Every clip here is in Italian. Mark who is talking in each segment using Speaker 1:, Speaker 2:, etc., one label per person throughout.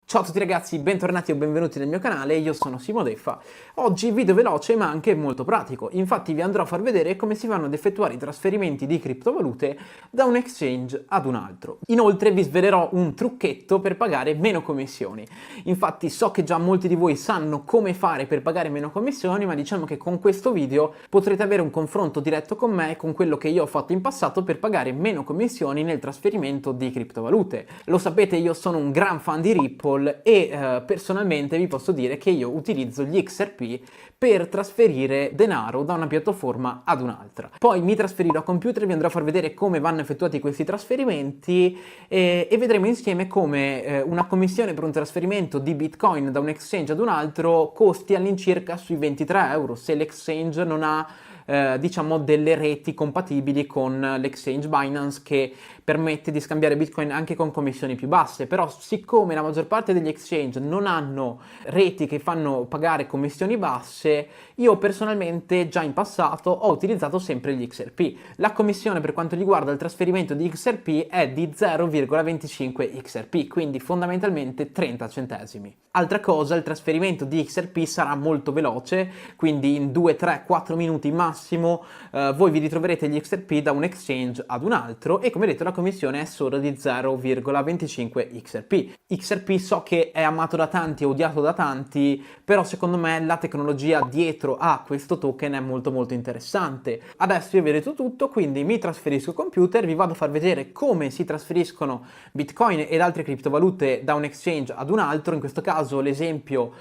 Speaker 1: Ciao a tutti ragazzi, bentornati o benvenuti nel mio canale, io sono Simodeffa. Oggi video veloce ma anche molto pratico, infatti vi andrò a far vedere come si vanno ad effettuare i trasferimenti di criptovalute da un exchange ad un altro. Inoltre vi svelerò un trucchetto per pagare meno commissioni. Infatti so che già molti di voi sanno come fare per pagare meno commissioni, ma diciamo che con questo video potrete avere un confronto diretto con me e con quello che io ho fatto in passato per pagare meno commissioni nel trasferimento di criptovalute. Lo sapete, io sono un gran fan di Ripple e personalmente vi posso dire che io utilizzo gli XRP per trasferire denaro da una piattaforma ad un'altra. Poi mi trasferirò a computer e vi andrò a far vedere come vanno effettuati questi trasferimenti e vedremo insieme come una commissione per un trasferimento di Bitcoin da un exchange ad un altro costi all'incirca sui 23 euro se l'exchange non ha diciamo delle reti compatibili con l'exchange Binance che permette di scambiare Bitcoin anche con commissioni più basse. Però siccome la maggior parte degli exchange non hanno reti che fanno pagare commissioni basse, io personalmente già in passato ho utilizzato sempre gli XRP. La commissione per quanto riguarda il trasferimento di XRP è di 0,25 XRP, quindi fondamentalmente 30 centesimi. Altra cosa, il trasferimento di XRP sarà molto veloce, quindi in 2, 3, 4 minuti massimo voi vi ritroverete gli XRP da un exchange ad un altro e come detto la commissione è solo di 0,25 XRP. XRP so che è amato da tanti, odiato da tanti, però secondo me la tecnologia dietro a questo token è molto interessante. Adesso io vi ho detto tutto, quindi mi trasferisco al computer, vi vado a far vedere come si trasferiscono Bitcoin ed altre criptovalute da un exchange ad un altro. In questo caso l'esempio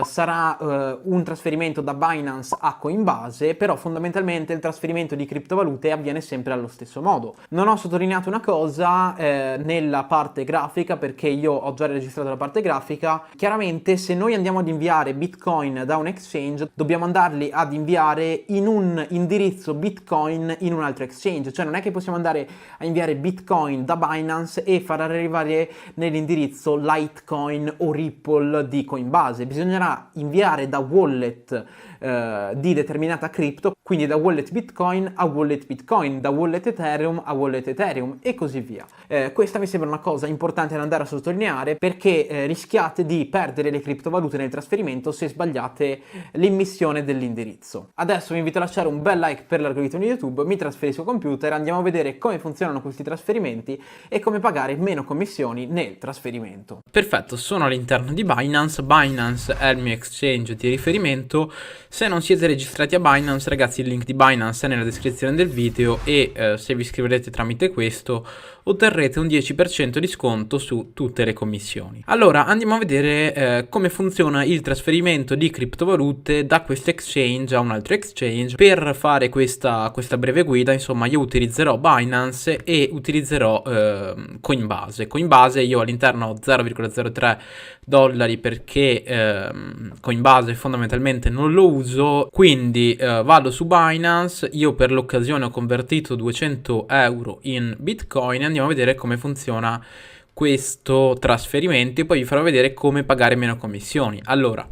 Speaker 1: sarà un trasferimento da Binance a Coinbase, però fondamentalmente il trasferimento di criptovalute avviene sempre allo stesso modo. Non ho sottolineato una cosa nella parte grafica perché io ho già registrato la parte grafica. Chiaramente se noi andiamo ad inviare Bitcoin da un exchange dobbiamo andarli ad inviare in un indirizzo Bitcoin in un altro exchange, cioè non è che possiamo andare a inviare Bitcoin da Binance e far arrivare nell'indirizzo Litecoin o Ripple di Coinbase. Bisognerà inviare da wallet di determinata cripto, quindi da wallet Bitcoin a wallet Bitcoin, da wallet Ethereum a wallet Ethereum e così via. Questa mi sembra una cosa importante da andare a sottolineare perché rischiate di perdere le criptovalute nel trasferimento se sbagliate l'immissione dell'indirizzo. Adesso vi invito a lasciare un bel like per l'algoritmo di YouTube, mi trasferisco al computer, andiamo a vedere come funzionano questi trasferimenti e come pagare meno commissioni nel trasferimento.
Speaker 2: Perfetto, sono all'interno di Binance. Binance è il mio exchange di riferimento. Se non siete registrati a Binance, ragazzi, il link di Binance è nella descrizione del video e se vi iscriverete tramite questo otterrete un 10% di sconto su tutte le commissioni. Allora andiamo a vedere come funziona il trasferimento di criptovalute da questo exchange a un altro exchange. Per fare questa breve guida, insomma, io utilizzerò Binance e utilizzerò Coinbase io all'interno ho 0,03 dollari perché Coinbase fondamentalmente non lo uso, quindi vado su Binance. Io per l'occasione ho convertito 200 euro in Bitcoin. Andiamo a vedere come funziona questo trasferimento e poi vi farò vedere come pagare meno commissioni. Allora,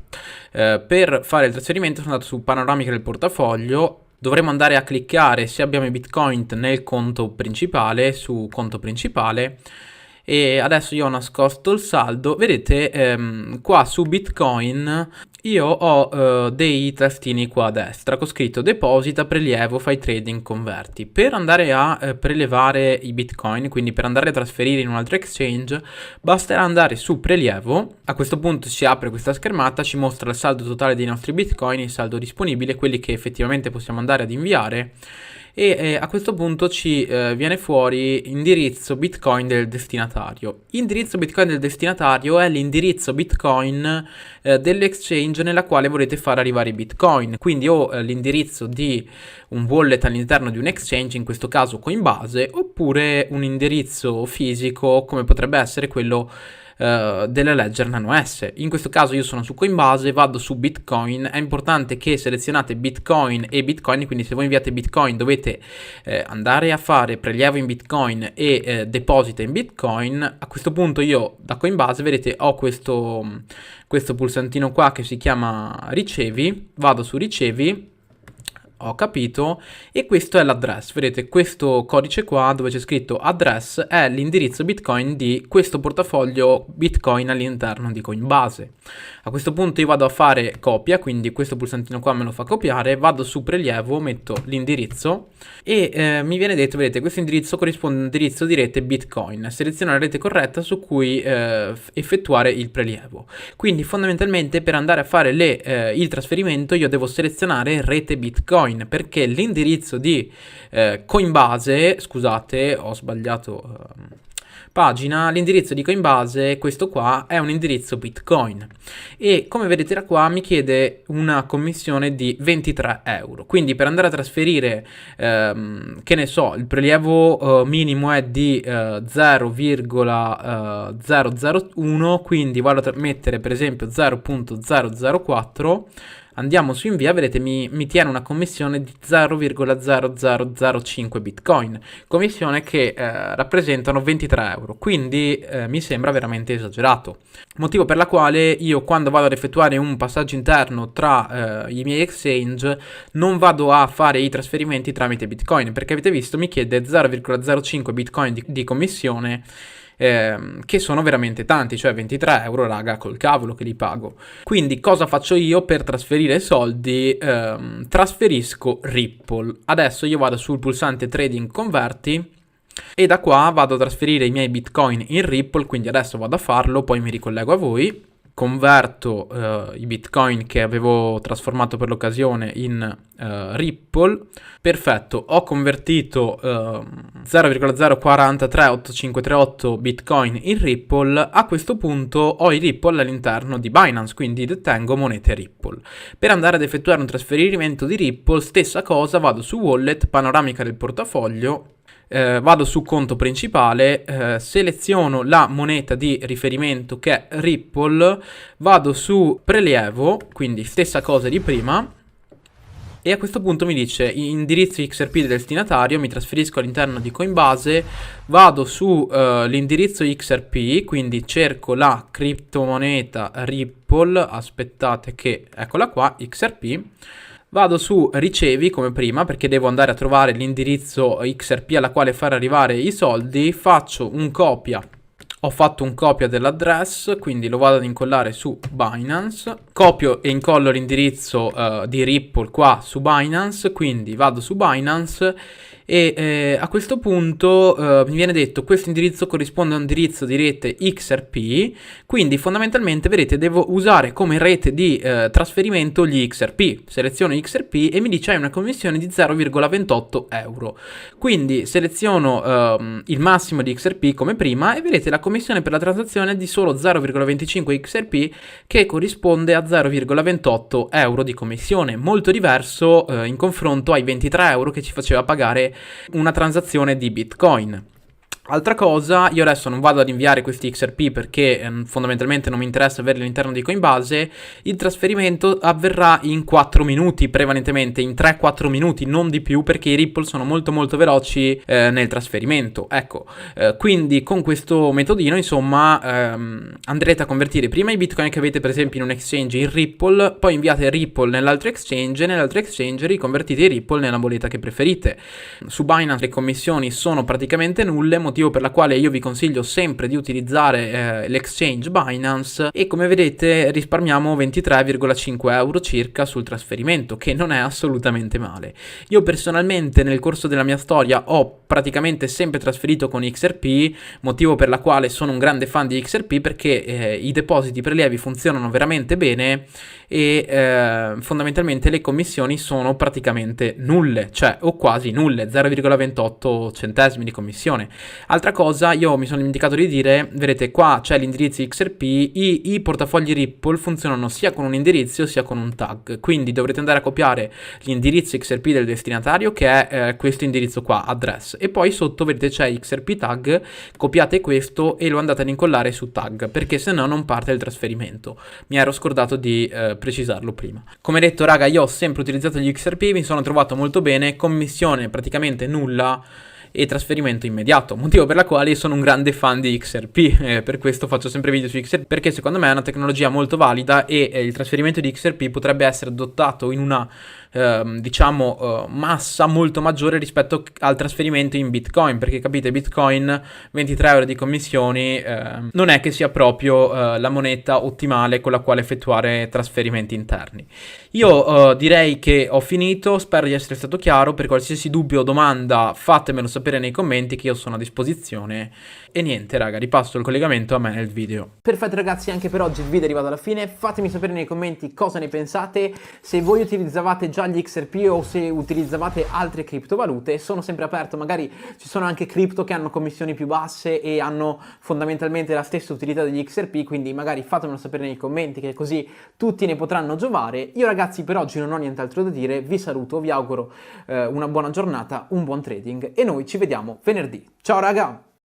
Speaker 2: per fare il trasferimento sono andato su panoramica del portafoglio. Dovremo andare a cliccare se abbiamo i Bitcoin nel conto principale, su conto principale. E adesso io ho nascosto il saldo. Vedete qua su Bitcoin io ho dei tastini qua a destra con scritto deposita, prelievo, fai trading, converti. Per andare a prelevare i Bitcoin, quindi per andare a trasferire in un altro exchange, basterà andare su prelievo. A questo punto si apre questa schermata, ci mostra il saldo totale dei nostri Bitcoin, il saldo disponibile, quelli che effettivamente possiamo andare ad inviare. E a questo punto ci viene fuori indirizzo Bitcoin del destinatario. Indirizzo Bitcoin del destinatario è l'indirizzo Bitcoin dell'exchange nella quale volete far arrivare i Bitcoin. Quindi o l'indirizzo di un wallet all'interno di un exchange, in questo caso Coinbase, oppure un indirizzo fisico come potrebbe essere quello della Ledger Nano S. In questo caso io sono su Coinbase, vado su Bitcoin. È importante che selezionate Bitcoin e Bitcoin, quindi se voi inviate Bitcoin dovete andare a fare prelievo in Bitcoin e deposita in Bitcoin. A questo punto io da Coinbase, vedete, ho questo pulsantino qua che si chiama ricevi, vado su ricevi. Ho capito. E questo è l'address. Vedete, questo codice qua dove c'è scritto address è l'indirizzo Bitcoin di questo portafoglio Bitcoin all'interno di Coinbase. A questo punto io vado a fare copia, quindi questo pulsantino qua me lo fa copiare, vado su prelievo, metto l'indirizzo e mi viene detto, vedete, questo indirizzo corrisponde a un indirizzo di rete Bitcoin. Seleziono la rete corretta su cui effettuare il prelievo. Quindi fondamentalmente per andare a fare il trasferimento io devo selezionare rete Bitcoin, perché l'indirizzo di Coinbase, scusate, ho sbagliato pagina, l'indirizzo di Coinbase, questo qua, è un indirizzo Bitcoin e come vedete da qua mi chiede una commissione di 23 euro. Quindi per andare a trasferire, che ne so, il prelievo minimo è di 0,001, quindi vado a mettere per esempio 0.004. Andiamo su invia, vedete mi tiene una commissione di 0,0005 bitcoin, commissione che rappresentano 23 euro, quindi mi sembra veramente esagerato. Motivo per la quale io quando vado ad effettuare un passaggio interno tra i miei exchange non vado a fare i trasferimenti tramite bitcoin, perché avete visto mi chiede 0,05 bitcoin di commissione, che sono veramente tanti, cioè 23 euro, raga, col cavolo che li pago. Quindi cosa faccio io per trasferire soldi? Trasferisco Ripple. Adesso io vado sul pulsante Trading Converti e da qua vado a trasferire i miei Bitcoin in Ripple, quindi adesso vado a farlo, poi mi ricollego a voi. Converto i Bitcoin che avevo trasformato per l'occasione in Ripple. Perfetto, ho convertito 0,043858 Bitcoin in Ripple. A questo punto ho i Ripple all'interno di Binance, quindi detengo monete Ripple. Per andare ad effettuare un trasferimento di Ripple, stessa cosa, vado su Wallet, panoramica del portafoglio. Vado su conto principale, seleziono la moneta di riferimento che è Ripple, vado su prelievo, quindi stessa cosa di prima, e a questo punto mi dice indirizzo XRP del destinatario, mi trasferisco all'interno di Coinbase, vado su l'indirizzo XRP, quindi cerco la criptomoneta Ripple, aspettate che, eccola qua, XRP. Vado su ricevi come prima perché devo andare a trovare l'indirizzo XRP alla quale far arrivare i soldi, faccio un copia. Ho fatto un copia dell'address, quindi lo vado ad incollare su Binance, copio e incollo l'indirizzo di Ripple qua su Binance, quindi vado su Binance e a questo punto mi viene detto questo indirizzo corrisponde a un indirizzo di rete XRP, quindi fondamentalmente vedete devo usare come rete di trasferimento gli XRP, seleziono XRP e mi dice hai una commissione di 0,28 euro, quindi seleziono il massimo di XRP come prima e vedete la commissione per la transazione è di solo 0,25 XRP che corrisponde a 0,28 euro di commissione, molto diverso in confronto ai 23 euro che ci faceva pagare una transazione di Bitcoin. Altra cosa, io adesso non vado ad inviare questi XRP perché fondamentalmente non mi interessa averli all'interno di Coinbase, il trasferimento avverrà in 4 minuti prevalentemente, in 3-4 minuti, non di più perché i Ripple sono molto molto veloci nel trasferimento, ecco, quindi con questo metodino insomma andrete a convertire prima i Bitcoin che avete per esempio in un exchange in Ripple, poi inviate Ripple nell'altro exchange e nell'altro exchange riconvertite i Ripple nella moneta che preferite. Su Binance le commissioni sono praticamente nulle, motivo per la quale io vi consiglio sempre di utilizzare l'exchange Binance e come vedete risparmiamo 23,5 euro circa sul trasferimento, che non è assolutamente male. Io personalmente nel corso della mia storia ho praticamente sempre trasferito con XRP, motivo per la quale sono un grande fan di XRP perché i depositi prelievi funzionano veramente bene e fondamentalmente le commissioni sono praticamente nulle, cioè o quasi nulle, 0,28 centesimi di commissione. Altra cosa, io mi sono dimenticato di dire, vedete qua c'è l'indirizzo XRP, i portafogli Ripple funzionano sia con un indirizzo sia con un tag, quindi dovrete andare a copiare l'indirizzo XRP del destinatario che è questo indirizzo qua, address, e poi sotto vedete c'è XRP tag, copiate questo e lo andate ad incollare su tag, perché se no non parte il trasferimento. Mi ero scordato di precisarlo prima. Come detto raga, io ho sempre utilizzato gli XRP, mi sono trovato molto bene, commissione praticamente nulla e trasferimento immediato, motivo per la quale sono un grande fan di XRP, per questo faccio sempre video su XRP perché secondo me è una tecnologia molto valida e il trasferimento di XRP potrebbe essere adottato in una massa molto maggiore rispetto al trasferimento in Bitcoin, perché capite, Bitcoin 23 euro di commissioni non è che sia proprio la moneta ottimale con la quale effettuare trasferimenti interni. Io direi che ho finito, spero di essere stato chiaro. Per qualsiasi dubbio o domanda fatemelo sapere nei commenti, che io sono a disposizione. E niente raga, ripasso il collegamento a me nel video.
Speaker 1: Perfetto ragazzi, anche per oggi il video è arrivato alla fine. Fatemi sapere nei commenti cosa ne pensate, se voi utilizzavate già gli XRP o se utilizzavate altre criptovalute. Sono sempre aperto, magari ci sono anche cripto che hanno commissioni più basse e hanno fondamentalmente la stessa utilità degli XRP, quindi magari fatemelo sapere nei commenti, che così tutti ne potranno giovare. Io ragazzi per oggi non ho nient'altro da dire, vi saluto, vi auguro una buona giornata, un buon trading e noi ci vediamo venerdì. Ciao raga!